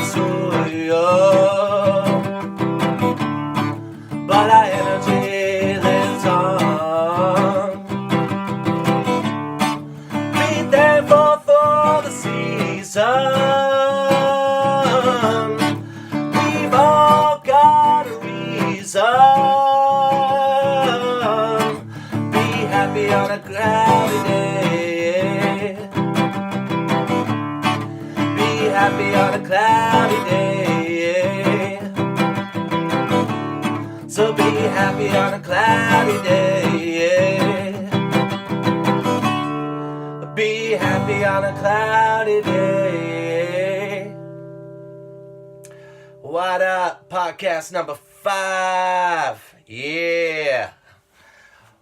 suyo, but our energy lives on. Be thankful for the season. We've all got a reason. Be happy on a cloudy day. Be happy on a cloudy day. So be happy on a cloudy day. Be happy on a cloudy day. What up? Podcast number 5. Yeah.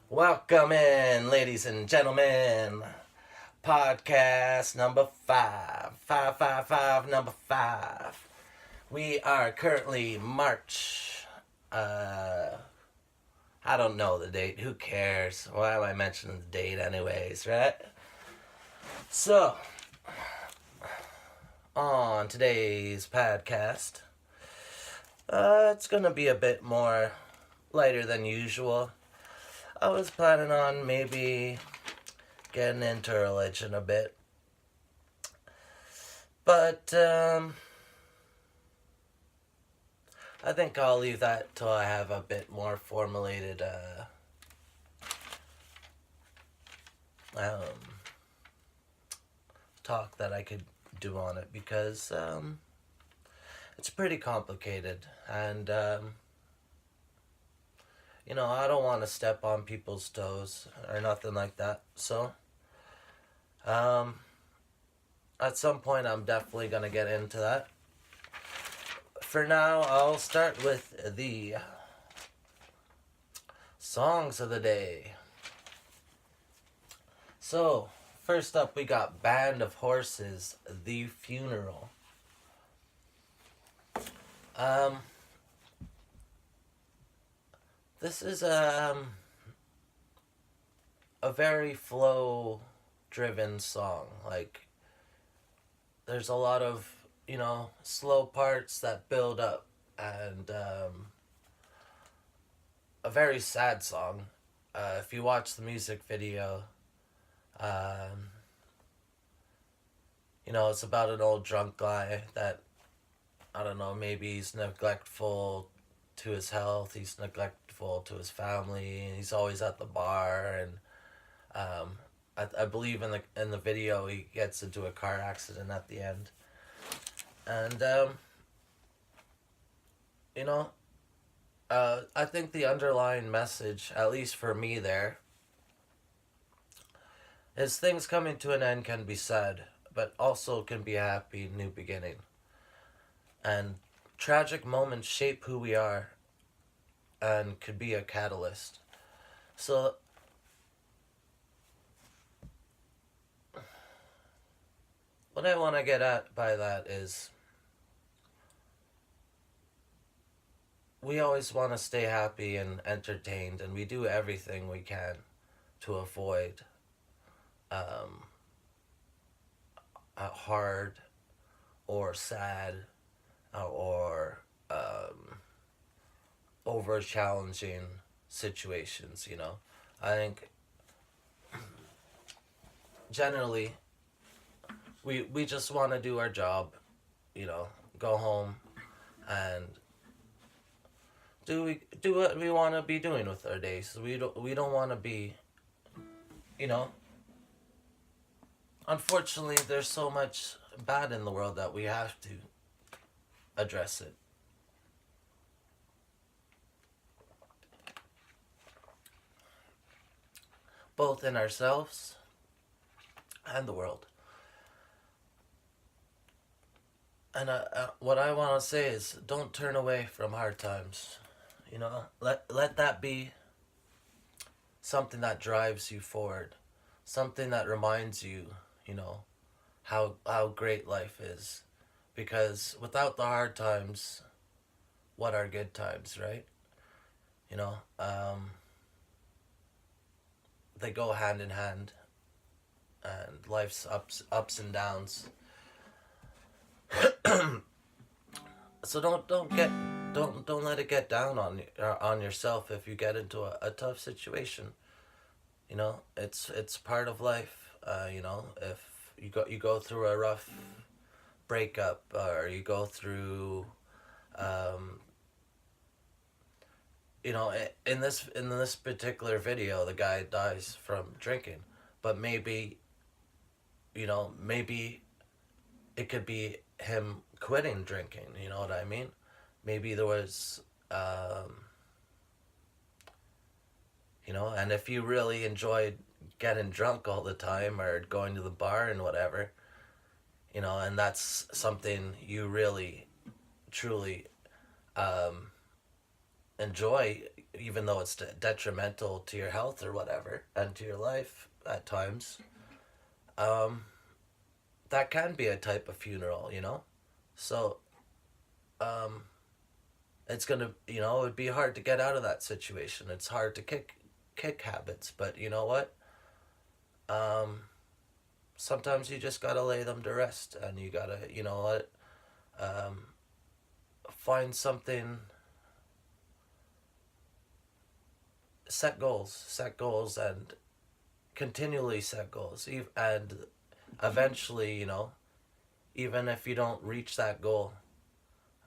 Welcome in, ladies and gentlemen. Podcast number 5. 555 number 5. We are currently March. I don't know the date. Who cares? Why am I mentioning the date anyways, right? So, on today's podcast, it's gonna be a bit more lighter than usual. I was planning on maybe getting into religion a bit, but I think I'll leave that till I have a bit more formulated talk that I could do on it, because it's pretty complicated, and I don't want to step on people's toes or nothing like that. So at some point I'm definitely going to get into that. For now, I'll start with the songs of the day. So, first up, we got Band of Horses, The Funeral. This is a very flow-driven song. Like, there's a lot of, slow parts that build up, and a very sad song. If you watch the music video, it's about an old drunk guy that, I don't know, maybe he's neglectful to his health, he's neglectful to his family, and he's always at the bar, and I believe in the video he gets into a car accident at the end. And I think the underlying message, at least for me there, is things coming to an end can be sad, but also can be a happy new beginning. And tragic moments shape who we are and could be a catalyst. So, what I want to get at by that is, we always want to stay happy and entertained, and we do everything we can to avoid a hard or sad or over challenging situations. I think generally we just want to do our job, go home and do what we want to be doing with our days. We don't want to be, unfortunately, there's so much bad in the world that we have to address it. Both in ourselves and the world. And what I want to say is, don't turn away from hard times. Let that be something that drives you forward, something that reminds you, how great life is. Because without the hard times, what are good times, right? They go hand in hand, and life's ups and downs So don't let it get down on yourself if you get into a tough situation. You know, it's part of life. You know, if you go through a rough breakup, or you go through, um, you know, in this particular video, the guy dies from drinking, but maybe, you know, maybe it could be him quitting drinking. You know what I mean? Maybe there was, you know, and if you really enjoyed getting drunk all the time or going to the bar and whatever, you know, and that's something you really truly um, enjoy, even though it's detrimental to your health or whatever and to your life at times, um, that can be a type of funeral, you know? So, um, it's gonna, you know, it'd be hard to get out of that situation. It's hard to kick habits, but you know what? Um, Sometimes you just gotta lay them to rest, and you gotta, you know what? Um, Find something, set goals, and continually set goals, and eventually, you know, even if you don't reach that goal,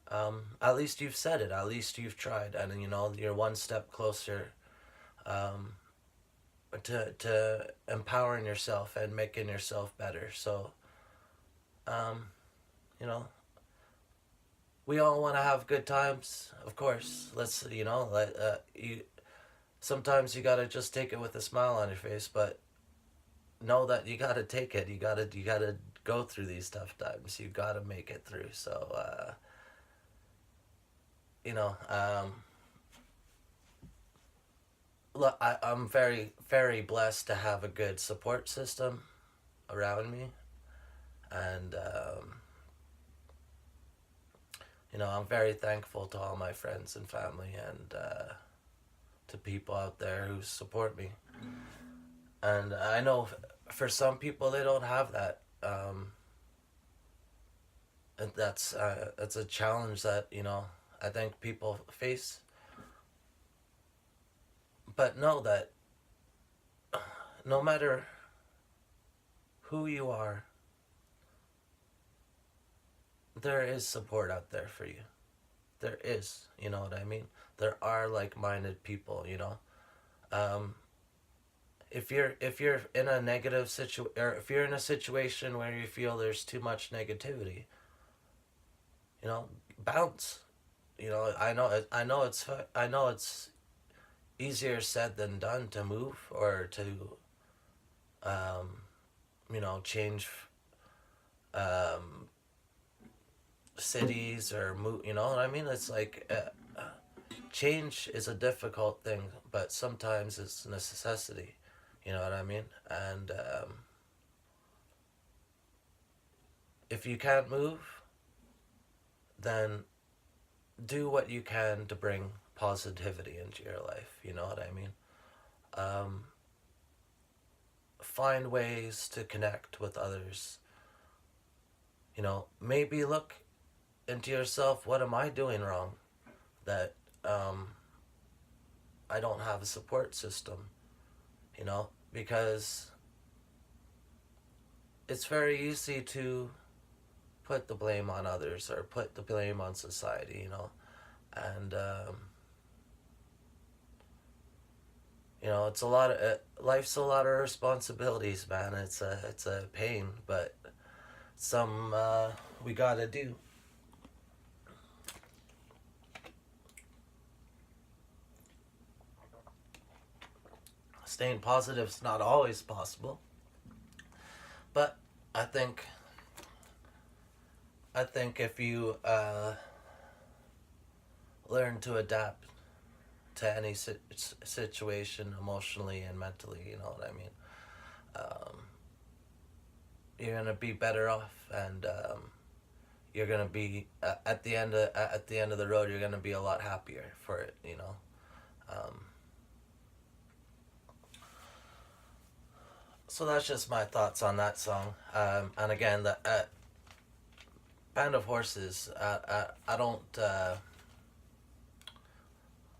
at least you've said it. At least you've tried, and you know you're one step closer, um, to empowering yourself and making yourself better. So, um, you know, we all want to have good times, of course. Let's, you know, you. Sometimes you gotta just take it with a smile on your face, but know that you gotta take it. You gotta go through these tough times. You gotta make it through. So, you know, look, I'm very blessed to have a good support system around me, and you know, I'm very thankful to all my friends and family, and to people out there who support me. And I know for some people they don't have that. And that's a challenge that, you know, I think people face. But know that no matter who you are, there is support out there for you. There is, you know what I mean? There are like-minded people, you know. Um, if you're in a negative or if you're in a situation where you feel there's too much negativity, you know, bounce. You know, I know it's easier said than done to move or to, um, you know, change, um, cities or move. You know what I mean? It's like, change is a difficult thing, but sometimes it's a necessity. You know what I mean? And if you can't move, then do what you can to bring positivity into your life. You know what I mean? Um, find ways to connect with others. You know, maybe look into yourself. What am I doing wrong that, um, I don't have a support system? You know, because it's very easy to put the blame on others or put the blame on society. You know, and you know, it's a lot of life's a lot of responsibilities, man. It's a pain, but some we gotta do. Staying positive is not always possible, but I think I think if you learn to adapt to any situation emotionally and mentally, you know what I mean. Um, you're gonna be better off, and you're gonna be at the end of the road. You're gonna be a lot happier for it, you know. Um, so that's just my thoughts on that song. And again, Band of Horses. I don't.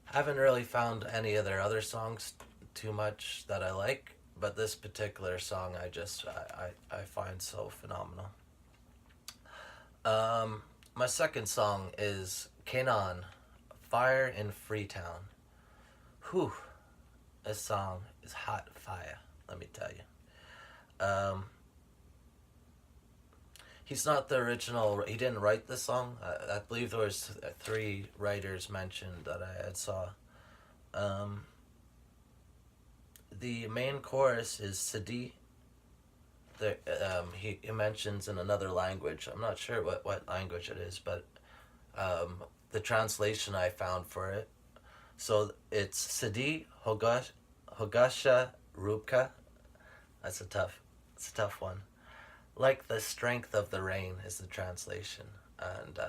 Haven't really found any of their other songs too much that I like, but this particular song I find so phenomenal. My second song is Kanan, Fire in Freetown. Whew, this song is hot fire, let me tell you. Um, he's not the original, he didn't write the song. I believe there was three writers mentioned that I had saw. Um, the main chorus is Sadi. He mentions in another language. I'm not sure what language it is, but the translation I found for it. So it's Sadi Hogasha Rubka. It's a tough one. Like the strength of the rain is the translation, and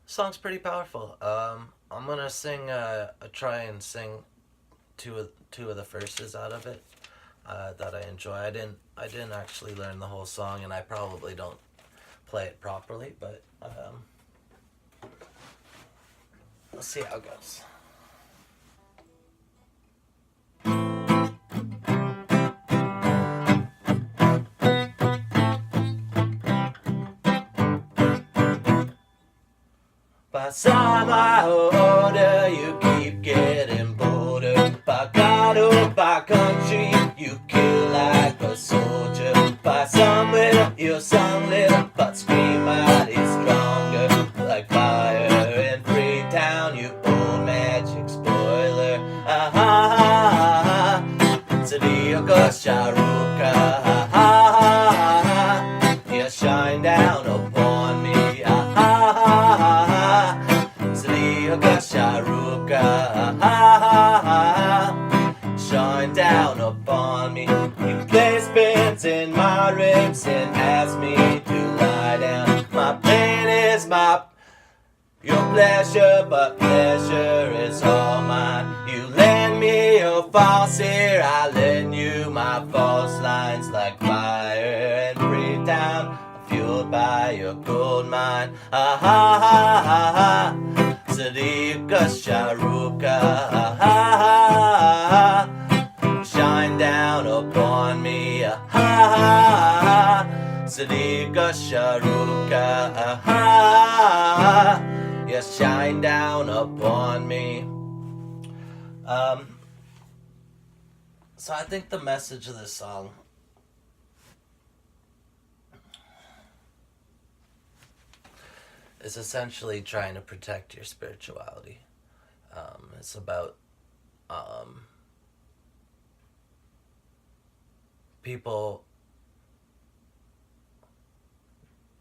song's pretty powerful. I'm gonna sing. Try and sing two of the verses out of it that I enjoy. I didn't actually learn the whole song, and I probably don't play it properly, but let's see how it goes. By time I order, you keep getting bolder. By God or by country, you kill like a soldier. By some little, you're some little, but scream out is stronger. Like fire in Freetown, you old magic spoiler. Ah ha ha ha ha. It's a Diogo Sharuka. Ha ha ha ha. You shine down upon me. Ah ha ha ha. Sharuka, ha ha ha, shine down upon me. You place pins in my ribs and ask me to lie down. My pain is your pleasure, but pleasure is all mine. You lend me your false ear, I lend you my false lines. Like fire and Freetown, fueled by your gold mine. Ha ha ha ha ha. Sadiqa Sharuka, ha ha ha, shine down upon me, ha ha ha. Sadiqa Sharuka, ha ha, you shine down upon me. So I think the message of this song is essentially trying to protect your spirituality. It's about people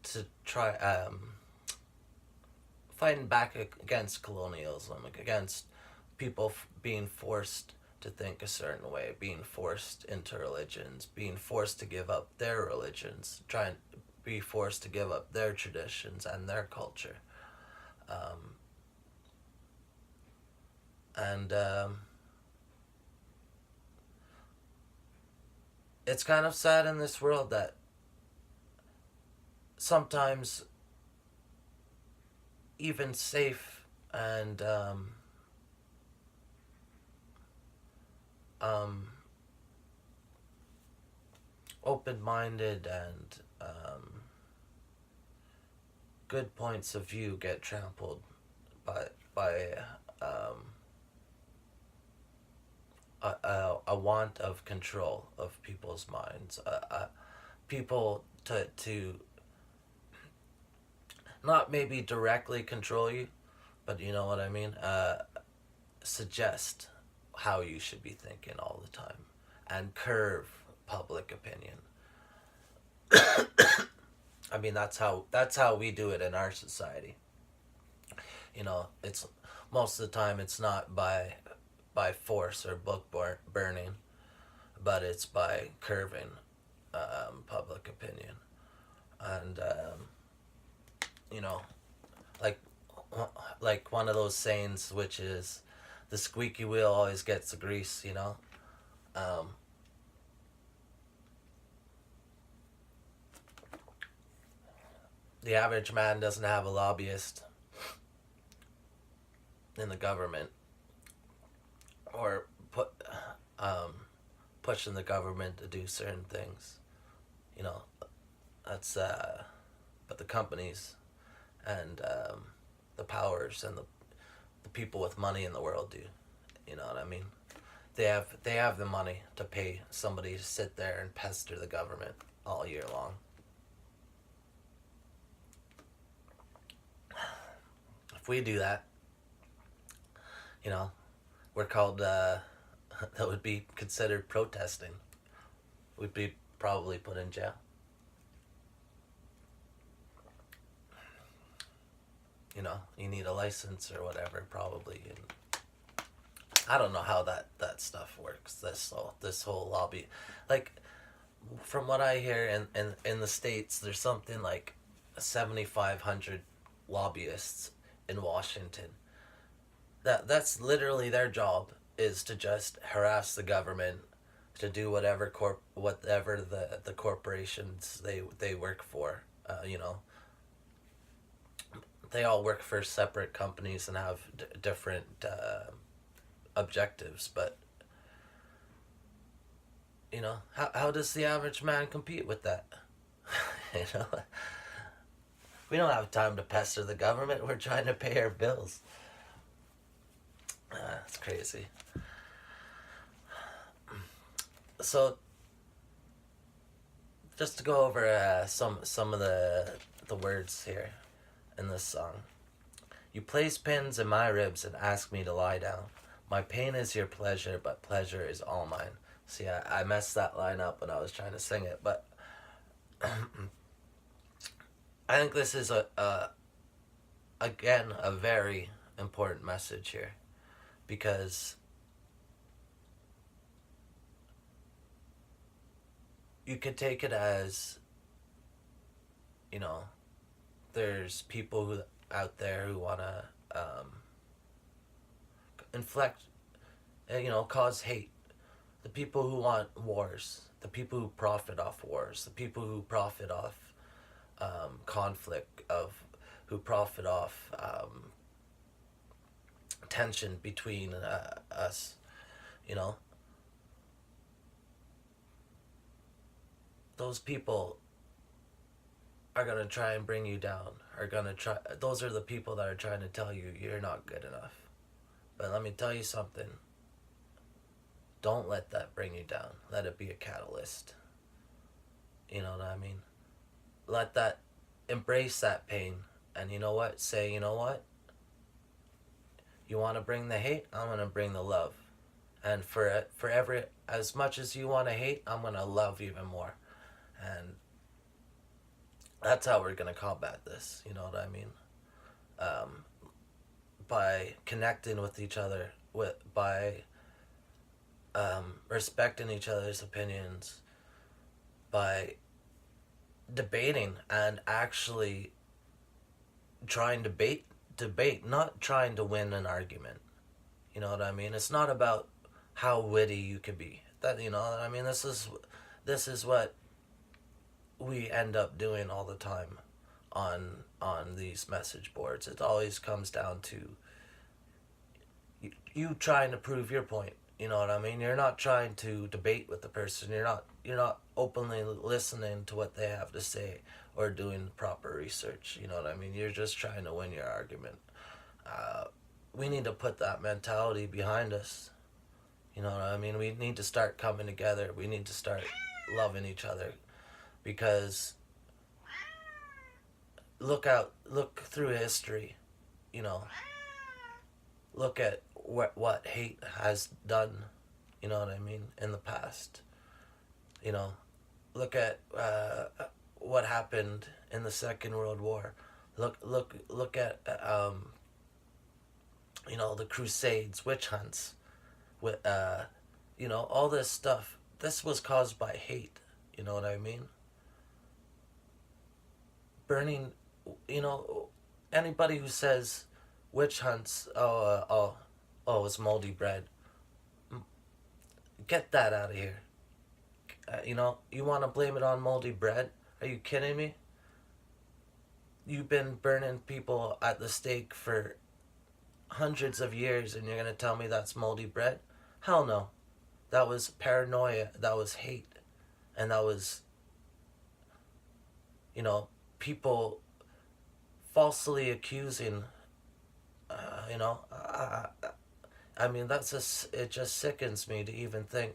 to try fighting back against colonialism, against people being forced to think a certain way, being forced into religions, being forced to give up their religions, trying to be forced to give up their traditions and their culture. And it's kind of sad in this world that sometimes even safe and open-minded and good points of view get trampled by a want of control of people's minds. People to not maybe directly control you, but you know what I mean. Suggest how you should be thinking all the time, and curve public opinion. I mean that's how we do it in our society. You know, it's most of the time it's not by force or book burning, but it's by curving public opinion, and you know, like like one of those sayings, which is, the squeaky wheel always gets the grease. You know, um, The average man doesn't have a lobbyist in the government or um, pushing the government to do certain things. You know, that's but the companies and the powers and the people with money in the world do. You know what I mean? They have the money to pay somebody to sit there and pester the government all year long. If we do that, you know, we're called that would be considered protesting. We'd be probably put in jail. You know, you need a license or whatever, probably. And I don't know how that stuff works. This whole lobby, like from what I hear in the states, there's something like 7,500 lobbyists in Washington. That's literally their job, is to just harass the government, to do whatever the corporations they work for. You know, they all work for separate companies and have different objectives, but you know, how does the average man compete with that? You know, we don't have time to pester the government. We're trying to pay our bills. It's crazy. So, just to go over some of the words here in this song. You place pins in my ribs and ask me to lie down. My pain is your pleasure, but pleasure is all mine. See, I messed that line up when I was trying to sing it, but I think this is again a very important message here, because you could take it as, you know, there's people out there who want to inflect, you know, cause hate. The people who want wars, the people who profit off wars, the people who profit off conflict, who profit off tension between us, you know, those people are going to try and bring you down, those are the people that are trying to tell you you're not good enough. But let me tell you something. Don't let that bring you down. Let it be a catalyst. You know what I mean? Embrace that pain. And you know what? Say, you know what? You want to bring the hate? I'm going to bring the love. And as much as you want to hate, I'm going to love even more. And that's how we're going to combat this. You know what I mean? By connecting with each other, by respecting each other's opinions, by debating and actually trying to debate, not trying to win an argument. You know what I mean? It's not about how witty you could be. That, you know what I mean? This is what we end up doing all the time on these message boards. It always comes down to you trying to prove your point. You know what I mean? You're not trying to debate with the person. You're not openly listening to what they have to say or doing proper research. You know what I mean? You're just trying to win your argument. We need to put that mentality behind us. You know what I mean? We need to start coming together. We need to start loving each other, because look through history. You know, look at what hate has done. You know what I mean? In the past. You know, look at what happened in the Second World War. Look at you know, the Crusades, witch hunts, with you know, all this stuff. This was caused by hate. You know what I mean? Burning, you know, anybody who says witch hunts, it's moldy bread. Get that out of here. You know, you want to blame it on moldy bread? Are you kidding me? you've been burning people at the stake for hundreds of years, and you're gonna tell me that's moldy bread? Hell no. That was paranoia. That was hate, and that was, you know, people falsely accusing. You know, I mean, that's just, it just sickens me to even think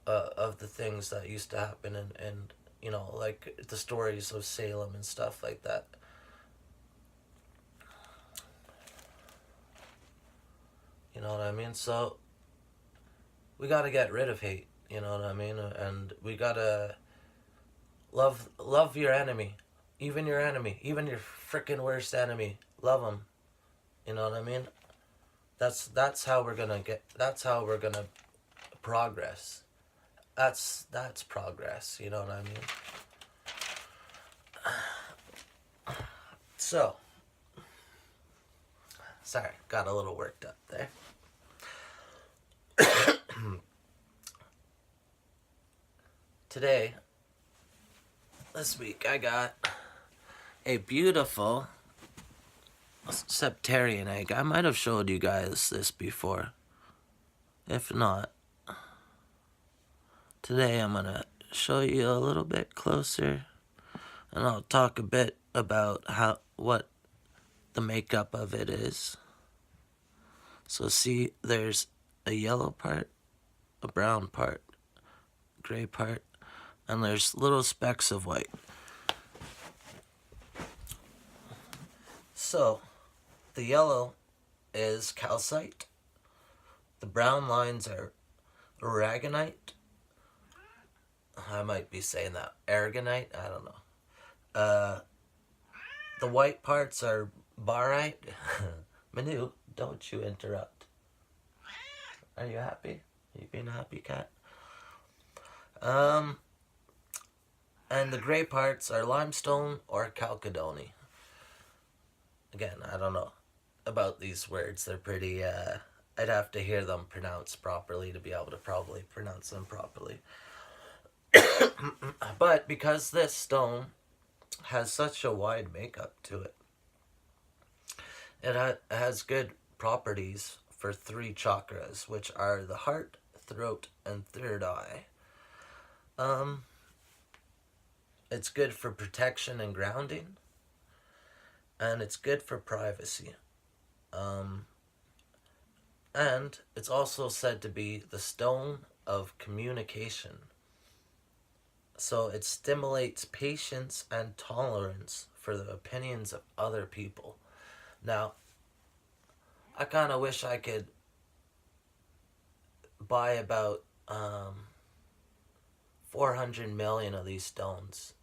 of the things that used to happen, and you know, like the stories of Salem and stuff like that. You know what I mean? So we got to get rid of hate. You know what I mean? And we gotta love your enemy, even your enemy, even your freaking worst enemy. Love them. You know what I mean? That's how we're gonna get. That's how we're gonna progress. That's progress. You know what I mean? So, sorry, got a little worked up there. Today, this week, I got a beautiful septarian egg. I might have showed you guys this before. If not, today I'm gonna show you a little bit closer, and I'll talk a bit about what the makeup of it is. So see, there's a yellow part, a brown part, gray part, and there's little specks of white. So, the yellow is calcite, the brown lines are aragonite. I might be saying that, aragonite, I don't know. The white parts are barite. Manu, don't you interrupt. Are you happy? You being a happy cat? And the gray parts are limestone or chalcedony. Again, I don't know about these words. They're pretty, I'd have to hear them pronounced properly to be able to probably pronounce them properly. But because this stone has such a wide makeup to it, it has good properties for 3 chakras, which are the heart, throat, and third eye. It's good for protection and grounding, and it's good for privacy. And it's also said to be the stone of communication. So it stimulates patience and tolerance for the opinions of other people. Now, I kind of wish I could buy about 400 million of these stones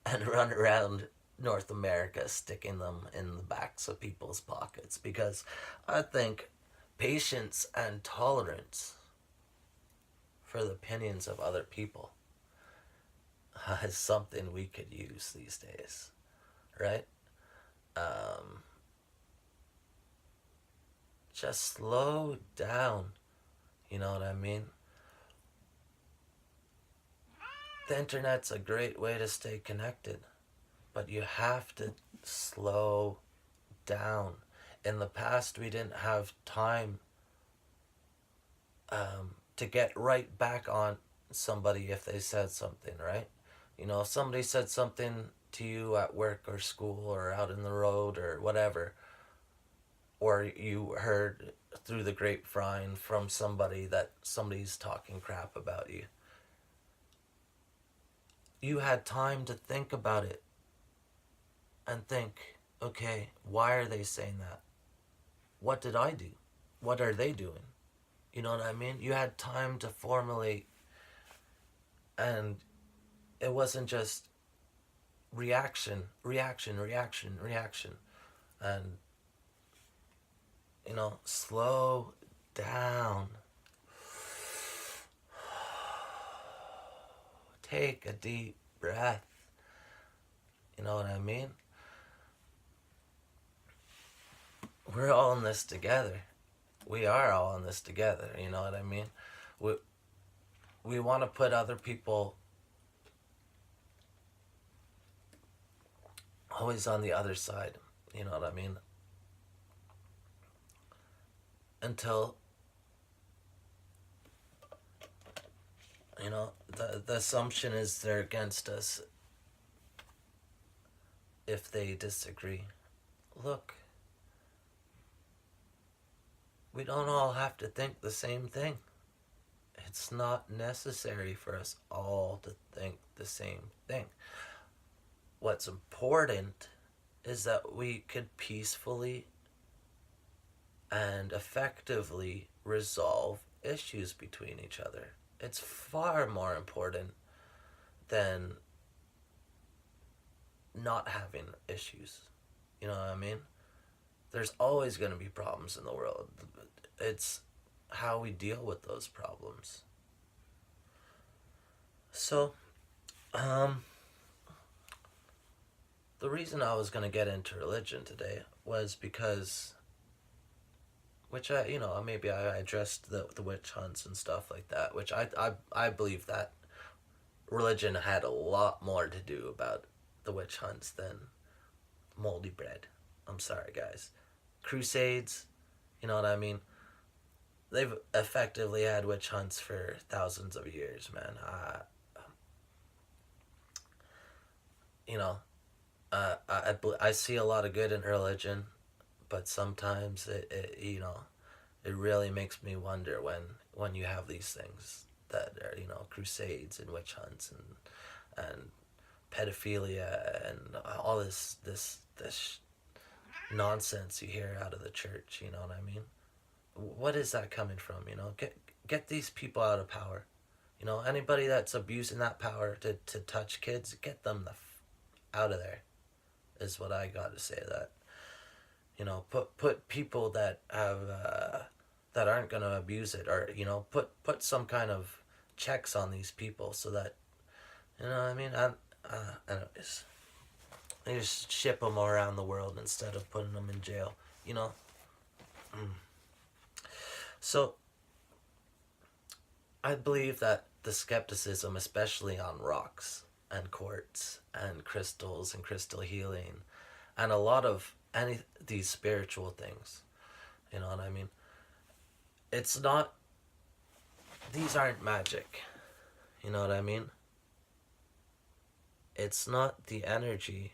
and run around North America sticking them in the backs of people's pockets, because I think patience and tolerance for the opinions of other people is something we could use these days, right? Just slow down, you know what I mean? The internet's a great way to stay connected, but you have to slow down. In the past, we didn't have time to get right back on somebody if they said something, right? You know, if somebody said something to you at work or school or out in the road or whatever, or you heard through the grapevine from somebody that somebody's talking crap about you, you had time to think about it and think, okay, why are they saying that? What did I do? What are they doing? You know what I mean? You had time to formulate, and it wasn't just reaction. And, you know, slow down. Take a deep breath. You know what I mean? We're all in this together. We are all in this together, you know what I mean? We want to put other people always on the other side. You know what I mean? Until, the assumption is they're against us if they disagree. Look, we don't all have to think the same thing. It's not necessary for us all to think the same thing. What's important is that we could peacefully and effectively resolve issues between each other. It's far more important than not having issues. You know what I mean? There's always going to be problems in the world. It's how we deal with those problems. So, um, the reason I was going to get into religion today was because, which maybe I addressed the witch hunts and stuff like that, which I believe that religion had a lot more to do about the witch hunts than moldy bread. I'm sorry, guys. Crusades, you know what I mean? They've effectively had witch hunts for thousands of years, man. You know, I see a lot of good in religion, but sometimes it really makes me wonder when you have these things that are, crusades and witch hunts and pedophilia and all this nonsense you hear out of the church. You know what I mean? What is that coming from? Get these people out of power. Anybody that's abusing that power to touch kids, get them out of there. Is what I got to say. That put people that have that aren't going to abuse it, or put some kind of checks on these people so that what I mean. Anyways, they just ship them around the world instead of putting them in jail. You know. So I believe that the skepticism, especially on rocks and quartz and crystals and crystal healing, and a lot of any these spiritual things, you know what I mean? It's not. These aren't magic. You know what I mean? It's not the energy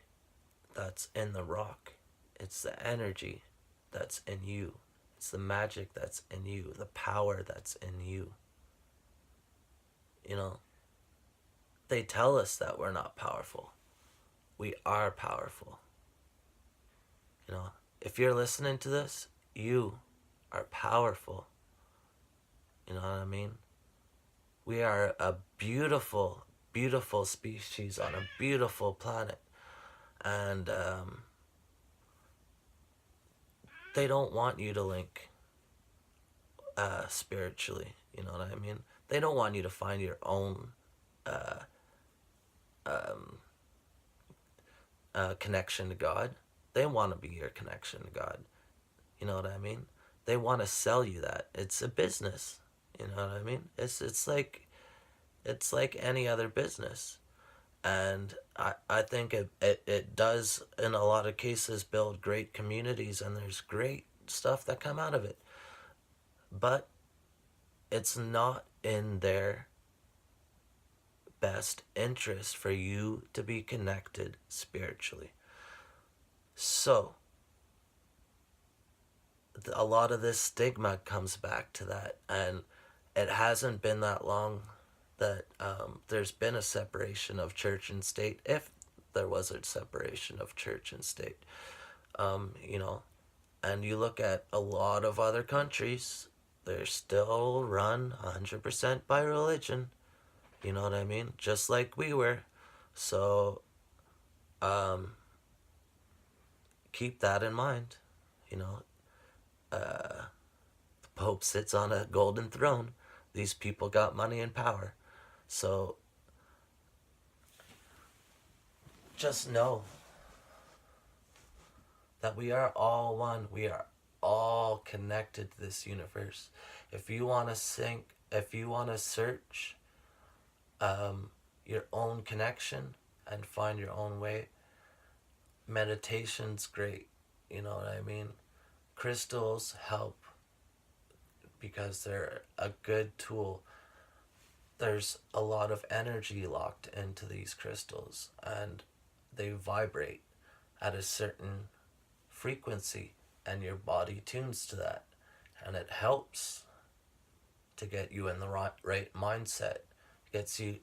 that's in the rock. It's the energy that's in you. It's the magic that's in you, the power that's in you. You know, they tell us that we're not powerful. We are powerful. If you're listening to this, you are powerful. You know what I mean? We are a beautiful, beautiful species on a beautiful planet. And they don't want you to link spiritually. You know what I mean? They don't want you to find your own connection to God. They want to be your connection to God. You know what I mean? They want to sell you that. It's a business. You know what I mean? It's like any other business. And I think it does in a lot of cases build great communities, and there's great stuff that come out of it. But it's not in their best interest for you to be connected spiritually. So a lot of this stigma comes back to that, and it hasn't been that long that there's been a separation of church and state, if there was a separation of church and state. And you look at a lot of other countries, they're still run 100% by religion. You know what I mean? Just like we were. So keep that in mind. The Pope sits on a golden throne. These people got money and power. So just know that we are all one. We are all connected to this universe. If you want to search your own connection and find your own way, meditation's great. You know what I mean? Crystals help because they're a good tool. There's a lot of energy locked into these crystals, and they vibrate at a certain frequency, and your body tunes to that, and it helps to get you in the right mindset, gets you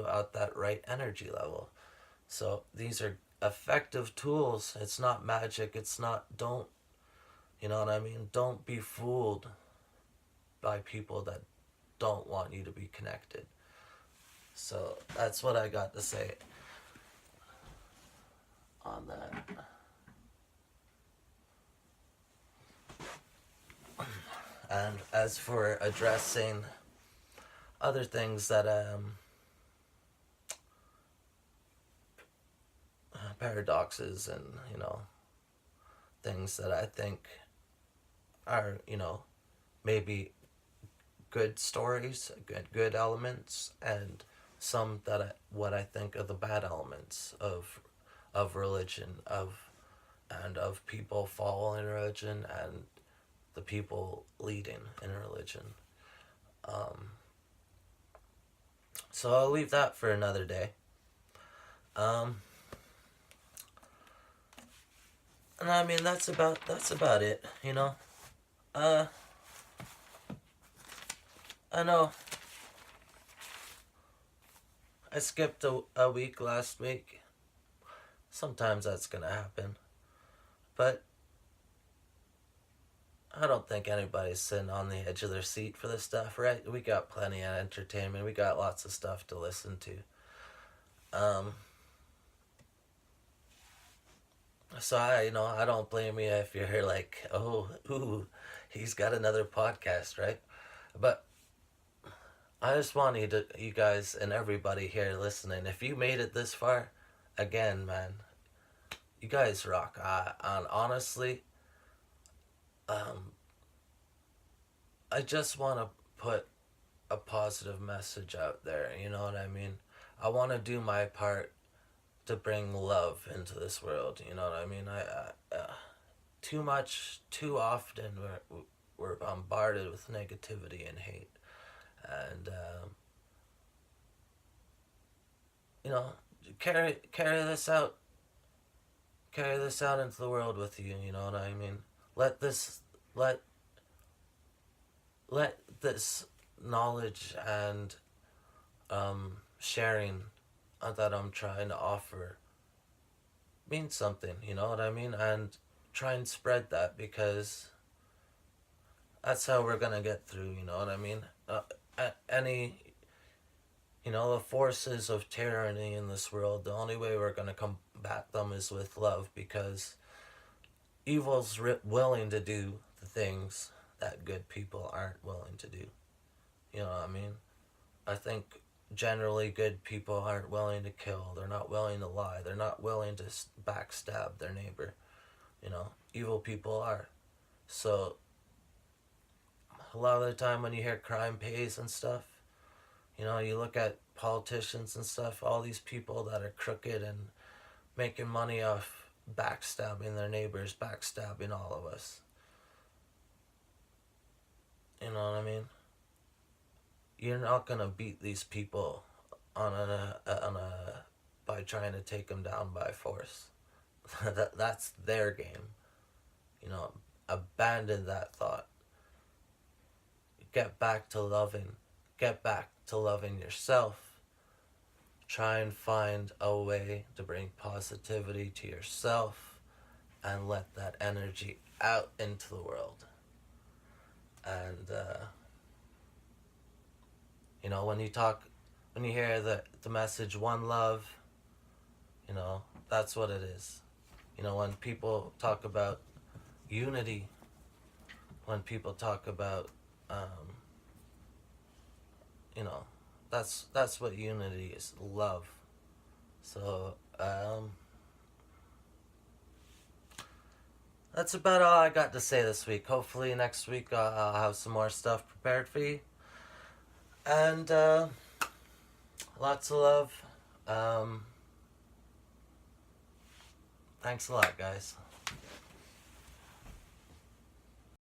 at that right energy level. So these are effective tools. It's not magic. It's not, don't, you know what I mean? Don't be fooled by people that don't want you to be connected. So that's what I got to say on that. And as for addressing other things that paradoxes and things that I think are maybe good stories, good elements, and some that what I think are the bad elements of religion, of people following religion, and the people leading in religion. Um, so I'll leave that for another day. Um, and I mean that's about it. Uh, I know I skipped a week last week. Sometimes that's gonna happen, but I don't think anybody's sitting on the edge of their seat for this stuff, right? We got plenty of entertainment. We got lots of stuff to listen to. Um, so I don't blame you if you're like, oh, ooh, he's got another podcast, right? But I just want you guys and everybody here listening, if you made it this far, again, man, you guys rock. And honestly, um, I just want to put a positive message out there. You know what I mean? I want to do my part to bring love into this world. You know what I mean? Too much, too often, we're bombarded with negativity and hate, and you know, carry this out, carry this out into the world with you. You know what I mean? Let this let let this knowledge and sharing that I'm trying to offer mean something, you know what I mean? And try and spread that, because that's how we're gonna get through, you know what I mean? Any, the forces of tyranny in this world, the only way we're gonna combat them is with love, because evil's willing to do the things that good people aren't willing to do. You know what I mean? I think generally good people aren't willing to kill. They're not willing to lie. They're not willing to backstab their neighbor. Evil people are. So a lot of the time when you hear crime pays and stuff, you look at politicians and stuff, all these people that are crooked and making money off backstabbing their neighbors, backstabbing all of us. You know what I mean? You're not gonna beat these people on a by trying to take them down by force. That's their game. Abandon that thought. Get back to loving. Get back to loving yourself. Try and find a way to bring positivity to yourself and let that energy out into the world. And when you hear the message one love, that's what it is. When people talk about unity, when people talk about you know that's what unity is, love. So that's about all I got to say this week. Hopefully next week I'll have some more stuff prepared for you, and lots of love. Thanks a lot, guys.